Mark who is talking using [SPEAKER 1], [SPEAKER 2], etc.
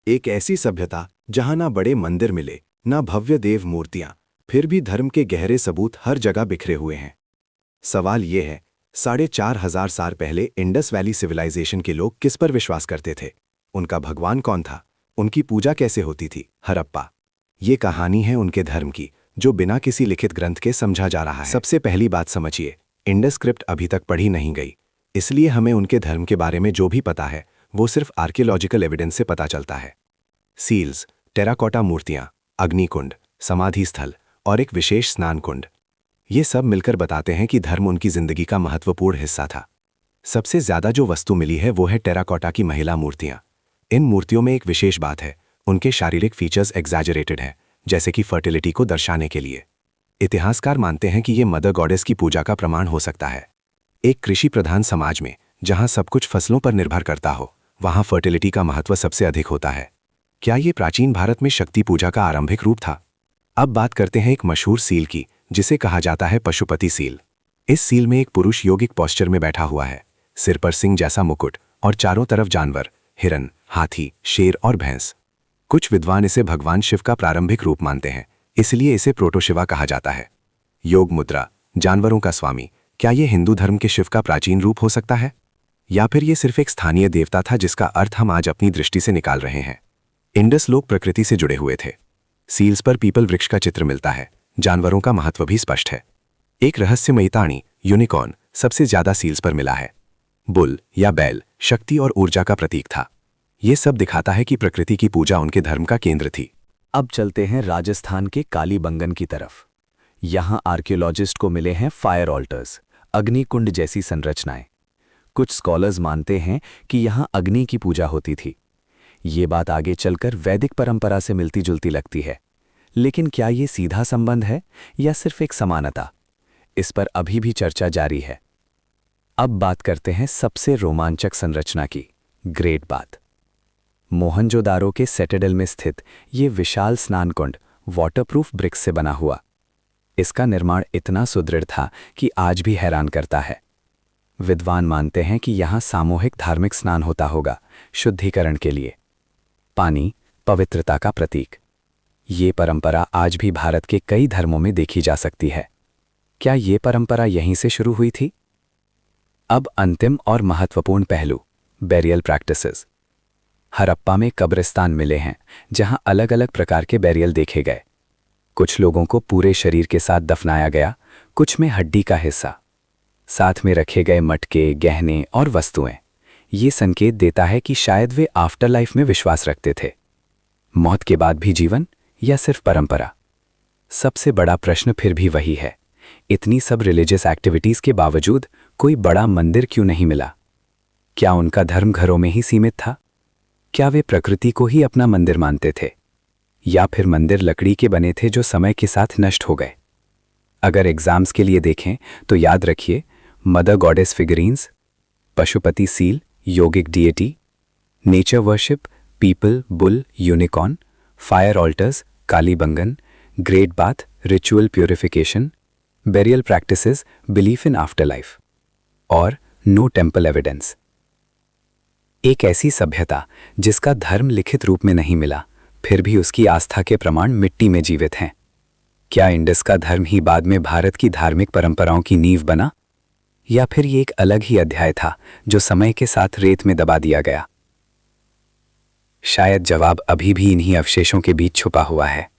[SPEAKER 1] एक ऐसी सभ्यता जहां ना बड़े मंदिर मिले, ना भव्य देव मूर्तियां, फिर भी धर्म के गहरे सबूत हर जगह बिखरे हुए हैं। सवाल ये है, 4,500 साल पहले इंडस वैली सिविलाइजेशन के लोग किस पर विश्वास करते थे? उनका भगवान कौन था? उनकी पूजा कैसे होती थी? हड़प्पा। ये कहानी है उनके धर्म की, जो बिना किसी लिखित ग्रंथ के समझा जा रहा है। सबसे पहली बात समझिए, इंडस स्क्रिप्ट अभी तक पढ़ी नहीं गई, इसलिए हमें उनके धर्म के बारे में जो भी पता है वो सिर्फ आर्कियोलॉजिकल एविडेंस से पता चलता है। सील्स, टेराकोटा मूर्तियां, अग्निकुंड, समाधि स्थल और एक विशेष स्नान कुंड, ये सब मिलकर बताते हैं कि धर्म उनकी जिंदगी का महत्वपूर्ण हिस्सा था। सबसे ज्यादा जो वस्तु मिली है वो है टेराकोटा की महिला मूर्तियां। इन मूर्तियों में एक विशेष बात है, उनके शारीरिक फीचर्स एग्जैजरेटेड हैं, जैसे कि फर्टिलिटी को दर्शाने के लिए। इतिहासकार मानते हैं कि ये मदर गॉडेस की पूजा का प्रमाण हो सकता है। एक कृषि प्रधान समाज में जहां सब कुछ फसलों पर निर्भर करता हो, वहां फर्टिलिटी का महत्व सबसे अधिक होता है। क्या ये प्राचीन भारत में शक्ति पूजा का आरंभिक रूप था? अब बात करते हैं एक मशहूर सील की, जिसे कहा जाता है पशुपति सील। इस सील में एक पुरुष योगिक पोस्चर में बैठा हुआ है, सिर पर सिंह जैसा मुकुट और चारों तरफ जानवर, हिरन, हाथी, शेर और भैंस। कुछ विद्वान इसे भगवान शिव का प्रारंभिक रूप मानते हैं, इसलिए इसे प्रोटोशिवा कहा जाता है। योग मुद्रा, जानवरों का स्वामी, क्या ये हिंदू धर्म के शिव का प्राचीन रूप हो सकता है? या फिर ये सिर्फ एक स्थानीय देवता था जिसका अर्थ हम आज अपनी दृष्टि से निकाल रहे हैं? इंडस लोग प्रकृति से जुड़े हुए थे। सील्स पर पीपल वृक्ष का चित्र मिलता है, जानवरों का महत्व भी स्पष्ट है। एक रहस्यमयी प्राणी, यूनिकॉर्न, सबसे ज्यादा सील्स पर मिला है। बुल या बैल शक्ति और ऊर्जा का प्रतीक था। ये सब दिखाता है कि प्रकृति की पूजा उनके धर्म का केंद्र थी।
[SPEAKER 2] अब चलते हैं राजस्थान के कालीबंगन की तरफ। यहां आर्कियोलॉजिस्ट को मिले हैं फायर ऑल्टर्स, अग्निकुंड जैसी संरचनाएं। कुछ स्कॉलर्स मानते हैं कि यहां अग्नि की पूजा होती थी। ये बात आगे चलकर वैदिक परंपरा से मिलती जुलती लगती है, लेकिन क्या ये सीधा संबंध है या सिर्फ एक समानता? इस पर अभी भी चर्चा जारी है। अब बात करते हैं सबसे रोमांचक संरचना की, ग्रेट बाथ। मोहनजोदारो के सेटेडल में स्थित ये विशाल स्नान कुंड वाटरप्रूफ ब्रिक्स से बना हुआ। इसका निर्माण इतना सुदृढ़ था कि आज भी हैरान करता है। विद्वान मानते हैं कि यहां सामूहिक धार्मिक स्नान होता होगा, शुद्धिकरण के लिए। पानी पवित्रता का प्रतीक। ये परंपरा आज भी भारत के कई धर्मों में देखी जा सकती है। क्या ये परंपरा यहीं से शुरू हुई थी? अब अंतिम और महत्वपूर्ण पहलू, बैरियल प्रैक्टिसेस। हड़प्पा में कब्रिस्तान मिले हैं जहां अलग अलग प्रकार के बैरियल देखे गए। कुछ लोगों को पूरे शरीर के साथ दफनाया गया, कुछ में हड्डी का हिस्सा। साथ में रखे गए मटके, गहने और वस्तुएं। ये संकेत देता है कि शायद वे आफ्टर लाइफ में विश्वास रखते थे। मौत के बाद भी जीवन या सिर्फ परंपरा? सबसे बड़ा प्रश्न फिर भी वही है, इतनी सब रिलीजियस एक्टिविटीज के बावजूद कोई बड़ा मंदिर क्यों नहीं मिला? क्या उनका धर्म घरों में ही सीमित था? क्या वे प्रकृति को ही अपना मंदिर मानते थे? या फिर मंदिर लकड़ी के बने थे जो समय के साथ नष्ट हो गए? अगर एग्जाम्स के लिए देखें तो याद रखिए, mother goddess figurines, Pashupati seal, yogic DAT, nature worship, people, bull, unicorn, fire alters, Kalibangan, great bath, ritual purification, burial practices, belief in after life और नो टेम्पल एविडेंस। एक ऐसी सभ्यता जिसका धर्म लिखित रूप में नहीं मिला, फिर भी उसकी आस्था के प्रमाण मिट्टी में जीवित हैं। क्या इंडस का धर्म ही बाद में भारत की धार्मिक परंपराओं की नींव बना, या फिर ये एक अलग ही अध्याय था जो समय के साथ रेत में दबा दिया गया? शायद जवाब अभी भी इन्हीं अवशेषों के बीच छुपा हुआ है।